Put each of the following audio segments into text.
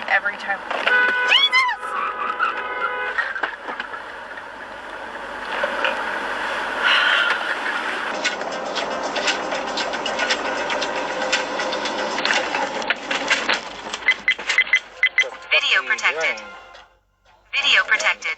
every time. Video protected. Video protected.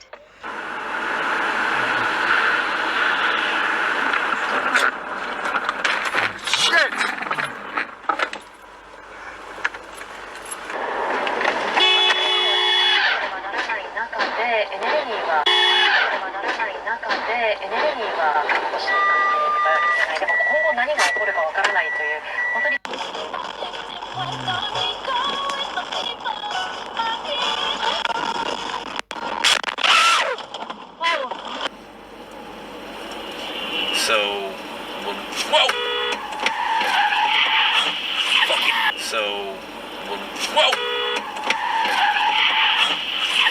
Whoa!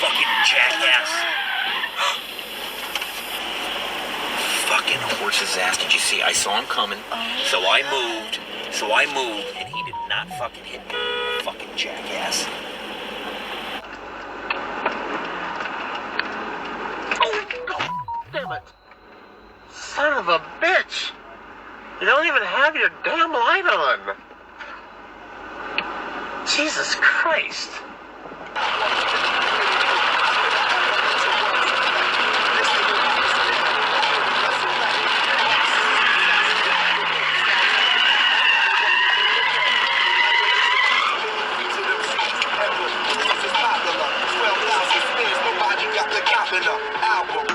Fucking jackass. Fucking horse's ass. Did you see? I saw him coming. So I moved, and he did not fucking hit me. Fucking jackass. Oh, damn it. Son of a bitch. You don't even have your damn light on. Jesus Christ.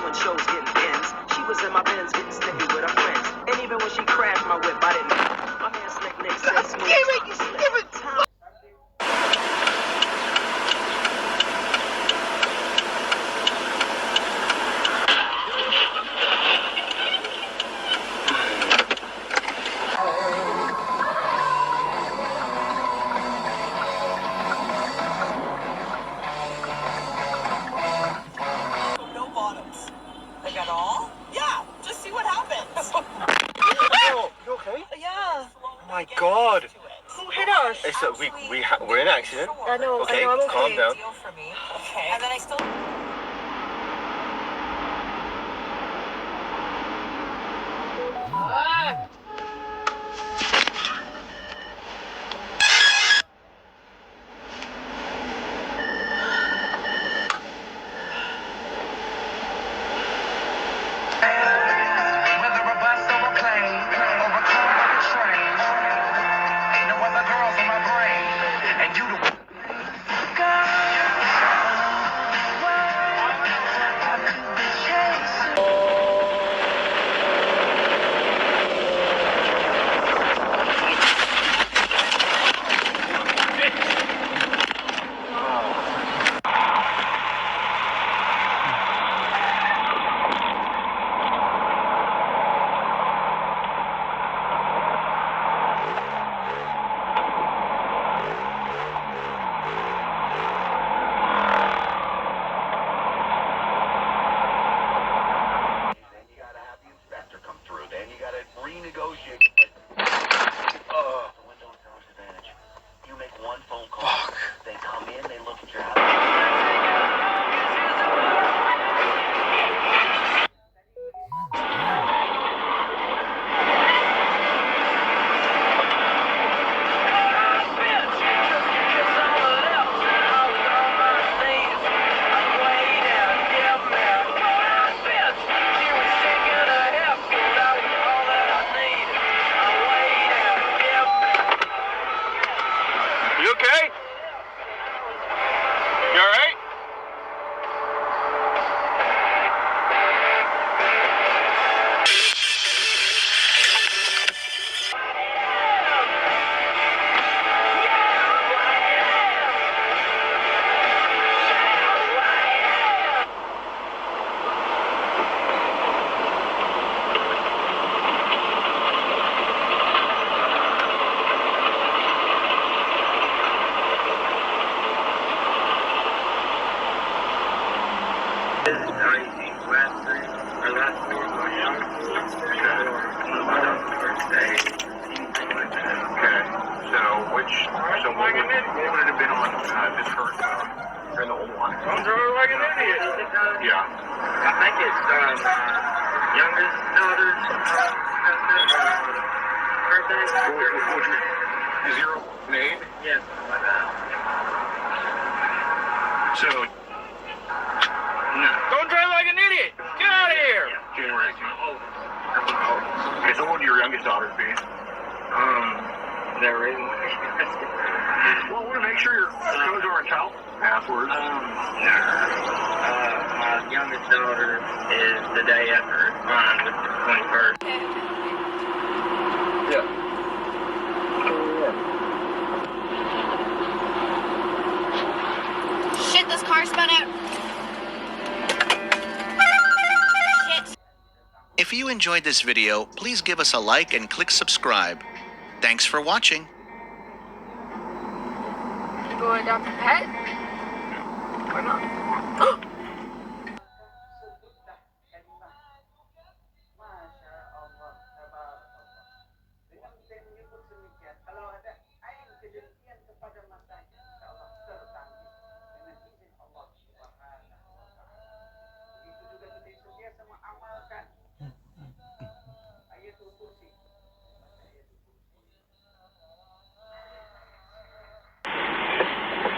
When shows getting ends, she was in my Benz getting snippy with her friends. And even when she crashed my whip, I didn't know. My man Slick Nick said smooth. Damn it, you stupid time. No bottoms. They got all? Yeah, just see what happens. Oh, you okay? Yeah. Oh my God. Who hit us? We're in an accident. I know, Okay, I'm okay. calm down. Deal for me. Okay. And then I still... Whether a bus or a plane, or a car or a train, ain't no other girls in my brain, and you the girl. I could be chasing. Renegotiate. Window advantage. You make one phone call. Fuck. They come in, they look at your house. You okay? You alright? So what would have been on This current and the old one. I'm driving like an idiot. Yeah. I think it's youngest daughter's birthday. 0 and 8? Yes, like that. So, no. Don't drive like an idiot! Get out of here! Yeah. January 18th. Okay, so what would your youngest daughter be? There is. Well, I want to make sure your codes aren't out passwords. My youngest daughter is the day after mine, which is 21st. Yeah. Shit, this car spun out. Shit. If you enjoyed this video, please give us a like and click subscribe. Thanks for watching. Go adopt a pet? Why not?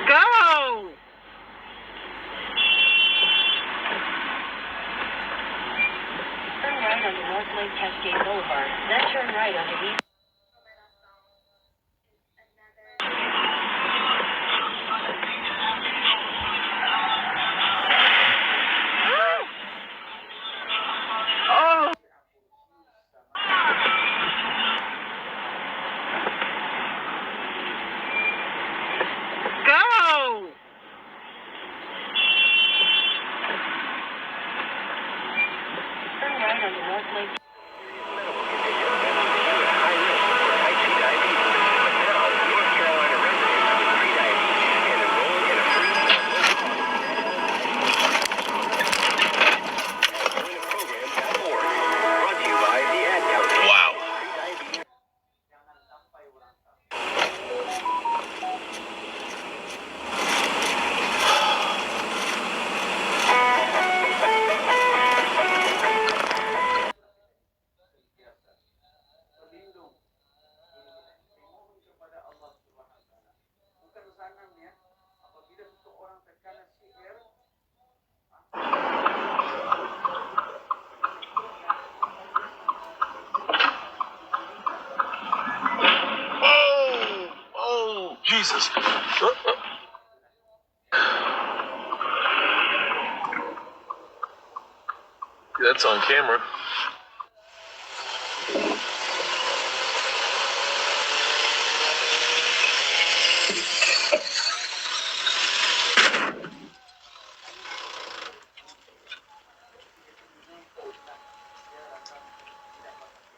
Go! Turn right onto North Lake Cascade Boulevard, then turn right onto East. Oh! Go! Turn right onto North Lake. Wow. Oh, Jesus. That's on camera.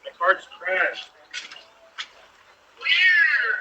The car's crashed. Weird.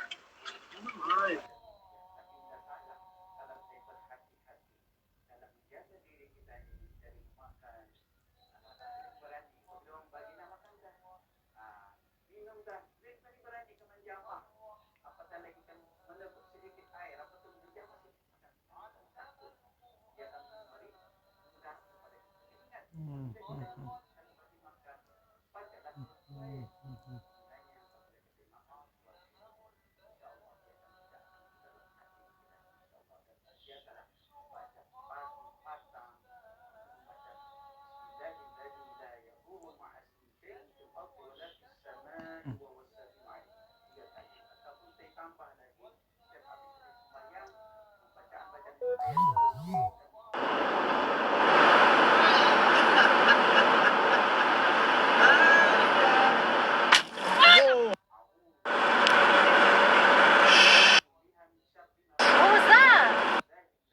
What was that?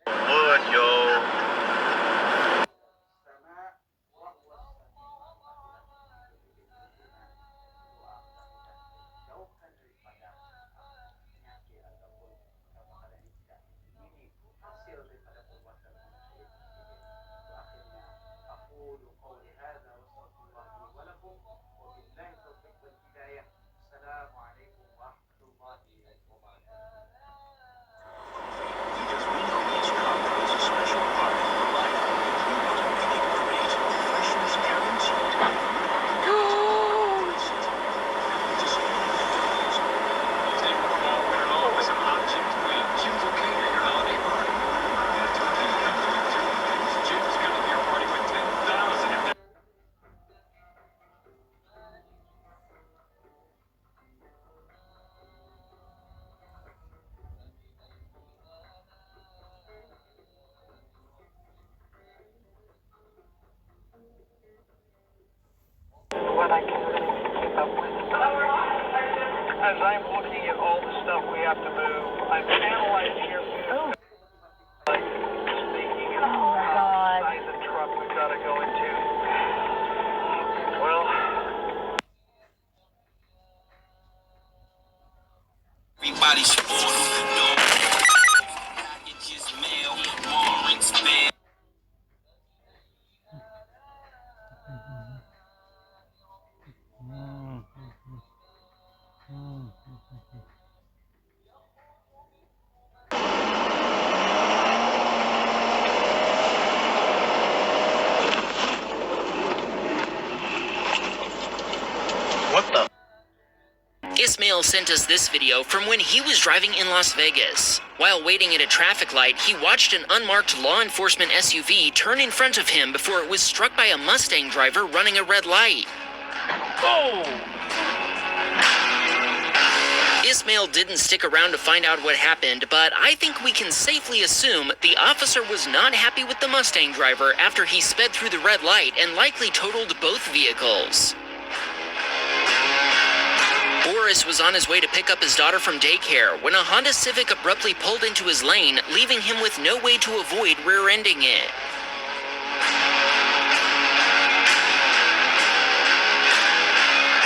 Wood, yo. I'm looking at all the stuff we have to move. I'm analyzing your like speaking of size of truck we've got to go into. Well, everybody spoiled. No packages mail, warrants mail. What the? Ismail sent us this video from when he was driving in Las Vegas. While waiting at a traffic light, he watched an unmarked law enforcement SUV turn in front of him before it was struck by a Mustang driver running a red light. oh! Ismail didn't stick around to find out what happened, but I think we can safely assume the officer was not happy with the Mustang driver after he sped through the red light and likely totaled both vehicles. Boris was on his way to pick up his daughter from daycare when a Honda Civic abruptly pulled into his lane, leaving him with no way to avoid rear-ending it.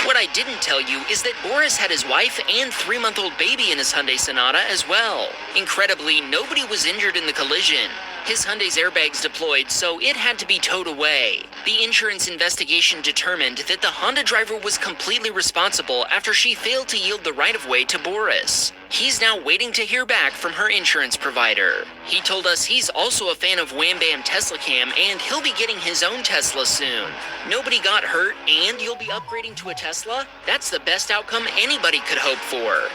What I didn't tell you is that Boris had his wife and 3-month-old baby in his Hyundai Sonata as well. Incredibly, nobody was injured in the collision. His Hyundai's airbags deployed, so it had to be towed away. The insurance investigation determined that the Honda driver was completely responsible after she failed to yield the right-of-way to Boris. He's now waiting to hear back from her insurance provider. He told us he's also a fan of Wham Bam Tesla Cam and he'll be getting his own Tesla soon. Nobody got hurt and you'll be upgrading to a Tesla? That's the best outcome anybody could hope for.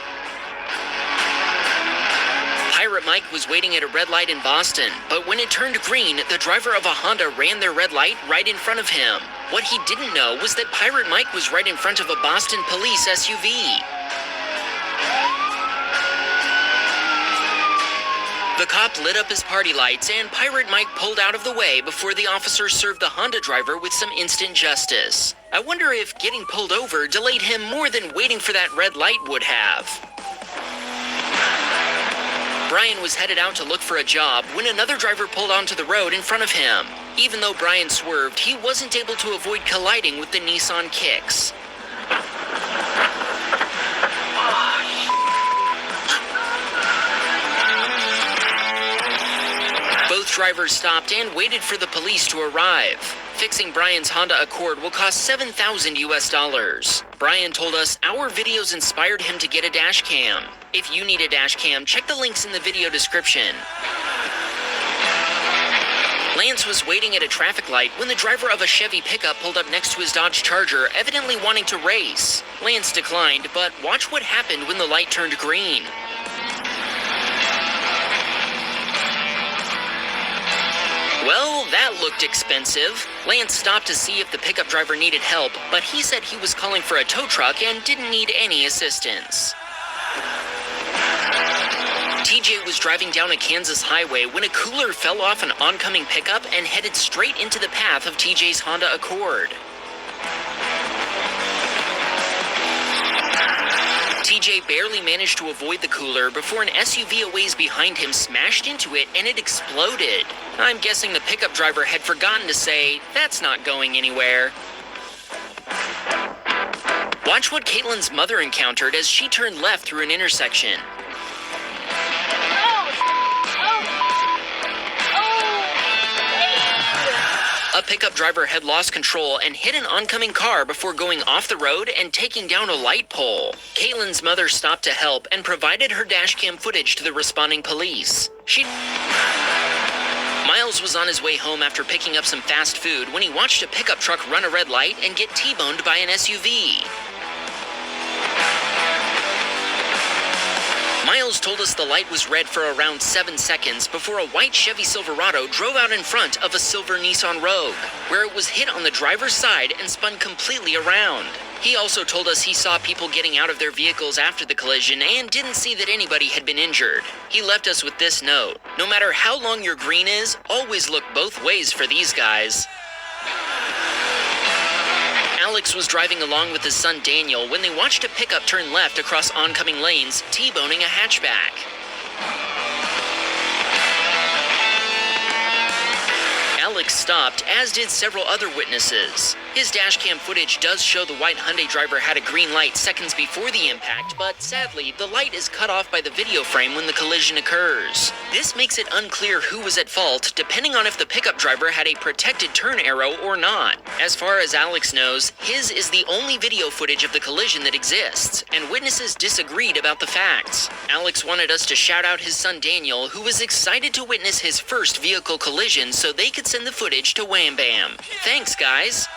Pirate Mike was waiting at a red light in Boston, but when it turned green, the driver of a Honda ran their red light right in front of him. What he didn't know was that Pirate Mike was right in front of a Boston police SUV. The cop lit up his party lights and Pirate Mike pulled out of the way before the officer served the Honda driver with some instant justice. I wonder if getting pulled over delayed him more than waiting for that red light would have. Brian was headed out to look for a job when another driver pulled onto the road in front of him. Even though Brian swerved, he wasn't able to avoid colliding with the Nissan Kicks. Both drivers stopped and waited for the police to arrive. Fixing Brian's Honda Accord will cost $7,000 US. Brian told us our videos inspired him to get a dash cam. If you need a dash cam, check the links in the video description. Lance was waiting at a traffic light when the driver of a Chevy pickup pulled up next to his Dodge Charger, evidently wanting to race. Lance declined, but watch what happened when the light turned green. Well, that looked expensive. Lance stopped to see if the pickup driver needed help, but he said he was calling for a tow truck and didn't need any assistance. TJ was driving down a Kansas highway when a cooler fell off an oncoming pickup and headed straight into the path of TJ's Honda Accord. TJ barely managed to avoid the cooler before an SUV a ways behind him smashed into it and it exploded. I'm guessing the pickup driver had forgotten to say, "That's not going anywhere." Watch what Caitlin's mother encountered as she turned left through an intersection. A pickup driver had lost control and hit an oncoming car before going off the road and taking down a light pole. Caitlin's mother stopped to help and provided her dashcam footage to the responding police. Miles was on his way home after picking up some fast food when he watched a pickup truck run a red light and get T-boned by an SUV. Miles told us the light was red for around 7 seconds before a white Chevy Silverado drove out in front of a silver Nissan Rogue, where it was hit on the driver's side and spun completely around. He also told us he saw people getting out of their vehicles after the collision and didn't see that anybody had been injured. He left us with this note: no matter how long your green is, always look both ways for these guys. Alex was driving along with his son Daniel when they watched a pickup turn left across oncoming lanes, T-boning a hatchback. Alex stopped, as did several other witnesses. His dashcam footage does show the white Hyundai driver had a green light seconds before the impact, but sadly, the light is cut off by the video frame when the collision occurs. This makes it unclear who was at fault, depending on if the pickup driver had a protected turn arrow or not. As far as Alex knows, his is the only video footage of the collision that exists, and witnesses disagreed about the facts. Alex wanted us to shout out his son Daniel, who was excited to witness his first vehicle collision so they could send the footage to Wham Bam. Thanks, guys.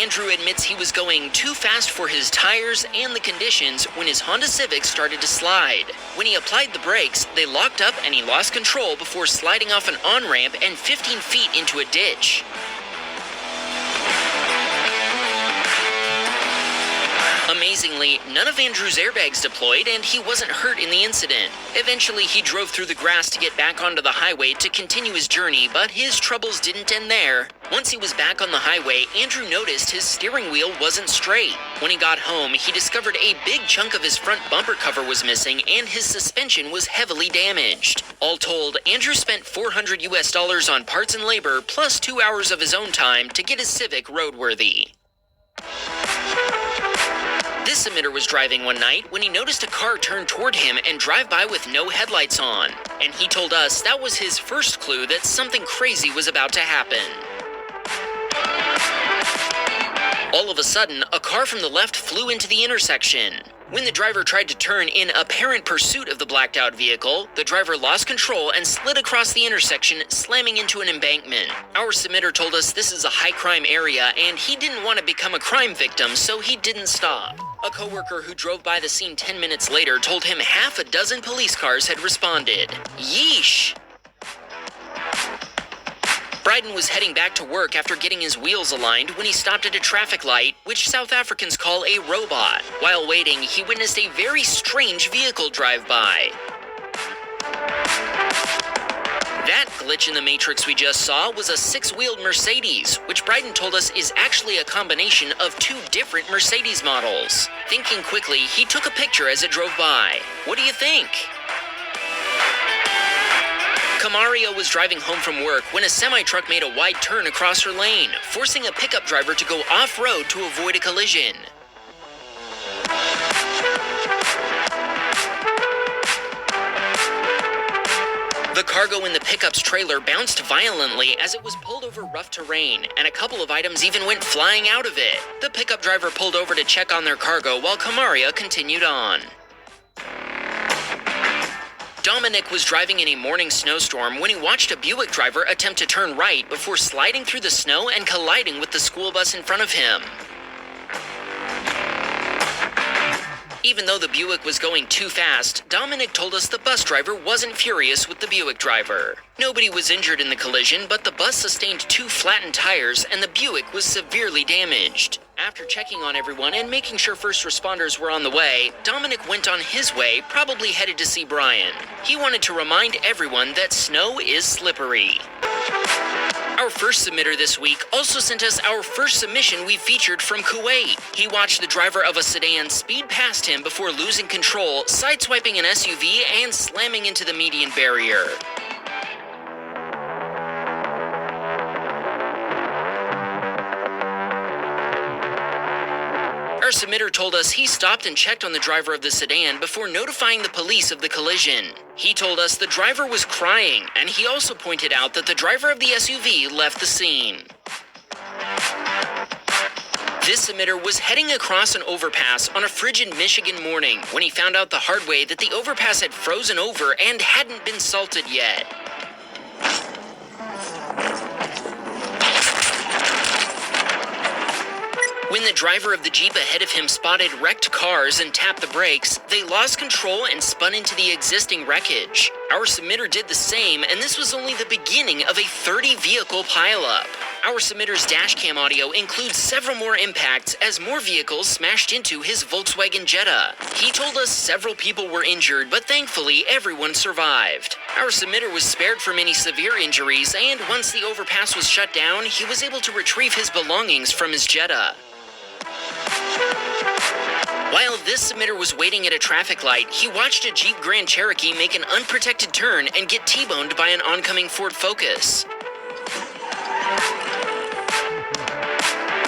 Andrew admits he was going too fast for his tires and the conditions when his Honda Civic started to slide. When he applied the brakes, they locked up and he lost control before sliding off an on-ramp and 15 feet into a ditch. Amazingly, none of Andrew's airbags deployed and he wasn't hurt in the incident. Eventually, he drove through the grass to get back onto the highway to continue his journey, but his troubles didn't end there. Once he was back on the highway, Andrew noticed his steering wheel wasn't straight. When he got home, he discovered a big chunk of his front bumper cover was missing and his suspension was heavily damaged. All told, Andrew spent $400 on parts and labor plus 2 hours of his own time to get his Civic roadworthy. This submitter was driving one night when he noticed a car turn toward him and drive by with no headlights on. And he told us that was his first clue that something crazy was about to happen. All of a sudden, a car from the left flew into the intersection. When the driver tried to turn in apparent pursuit of the blacked out vehicle, the driver lost control and slid across the intersection, slamming into an embankment. Our submitter told us this is a high crime area and he didn't want to become a crime victim, so he didn't stop. A coworker who drove by the scene 10 minutes later told him half a dozen police cars had responded. Yeesh! Bryden was heading back to work after getting his wheels aligned when he stopped at a traffic light, which South Africans call a robot. While waiting, he witnessed a very strange vehicle drive by. That glitch in the Matrix we just saw was a 6-wheeled Mercedes, which Bryden told us is actually a combination of 2 different Mercedes models. Thinking quickly, he took a picture as it drove by. What do you think? Camario was driving home from work when a semi-truck made a wide turn across her lane, forcing a pickup driver to go off-road to avoid a collision. The cargo in the pickup's trailer bounced violently as it was pulled over rough terrain, and a couple of items even went flying out of it. The pickup driver pulled over to check on their cargo while Camaria continued on. Dominic was driving in a morning snowstorm when he watched a Buick driver attempt to turn right before sliding through the snow and colliding with the school bus in front of him. Even though the Buick was going too fast, Dominic told us the bus driver wasn't furious with the Buick driver. Nobody was injured in the collision, but the bus sustained 2 flattened tires and the Buick was severely damaged. After checking on everyone and making sure first responders were on the way, Dominic went on his way, probably headed to see Brian. He wanted to remind everyone that snow is slippery. Our first submitter this week also sent us our first submission we featured from Kuwait. He watched the driver of a sedan speed past him before losing control, sideswiping an SUV and slamming into the median barrier. Our submitter told us he stopped and checked on the driver of the sedan before notifying the police of the collision. He told us the driver was crying, and he also pointed out that the driver of the SUV left the scene. This submitter was heading across an overpass on a frigid Michigan morning when he found out the hard way that the overpass had frozen over and hadn't been salted yet. When the driver of the Jeep ahead of him spotted wrecked cars and tapped the brakes, they lost control and spun into the existing wreckage. Our submitter did the same, and this was only the beginning of a 30-vehicle pileup. Our submitter's dashcam audio includes several more impacts as more vehicles smashed into his Volkswagen Jetta. He told us several people were injured, but thankfully everyone survived. Our submitter was spared from any severe injuries, and once the overpass was shut down, he was able to retrieve his belongings from his Jetta. While this submitter was waiting at a traffic light, he watched a Jeep Grand Cherokee make an unprotected turn and get T-boned by an oncoming Ford Focus.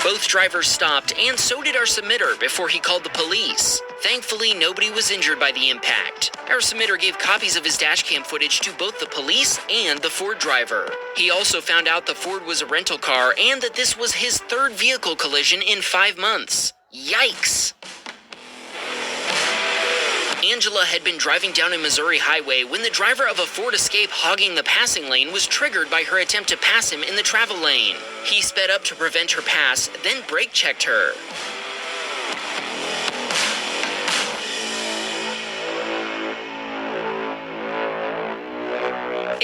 Both drivers stopped, and so did our submitter before he called the police. Thankfully, nobody was injured by the impact. Our submitter gave copies of his dashcam footage to both the police and the Ford driver. He also found out the Ford was a rental car and that this was his third vehicle collision in 5 months. Yikes! Angela had been driving down a Missouri highway when the driver of a Ford Escape hogging the passing lane was triggered by her attempt to pass him in the travel lane. He sped up to prevent her pass, then brake checked her.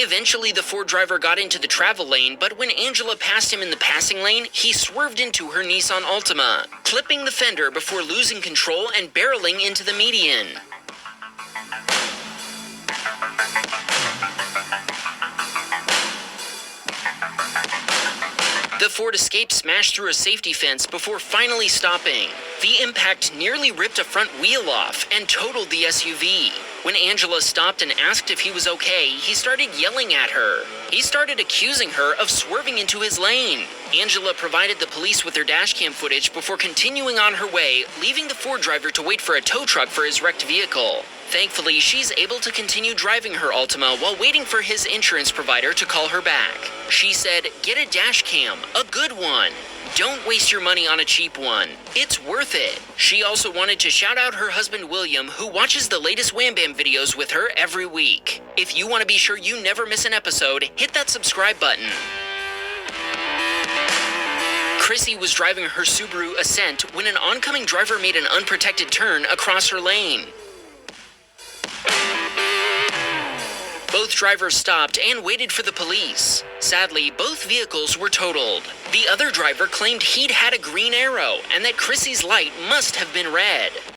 Eventually, the Ford driver got into the travel lane, but when Angela passed him in the passing lane, he swerved into her Nissan Altima, clipping the fender before losing control and barreling into the median. The Ford Escape smashed through a safety fence before finally stopping. The impact nearly ripped a front wheel off and totaled the SUV. When Angela stopped and asked if he was okay, he started yelling at her. He started accusing her of swerving into his lane. Angela provided the police with her dashcam footage before continuing on her way, leaving the Ford driver to wait for a tow truck for his wrecked vehicle. Thankfully, she's able to continue driving her Altima while waiting for his insurance provider to call her back. She said, "Get a dash cam, a good one. Don't waste your money on a cheap one. It's worth it." She also wanted to shout out her husband William, who watches the latest Wham Bam videos with her every week. If you want to be sure you never miss an episode, hit that subscribe button. Chrissy was driving her Subaru Ascent when an oncoming driver made an unprotected turn across her lane. Both drivers stopped and waited for the police. Sadly, both vehicles were totaled. The other driver claimed he'd had a green arrow and that Chrissy's light must have been red.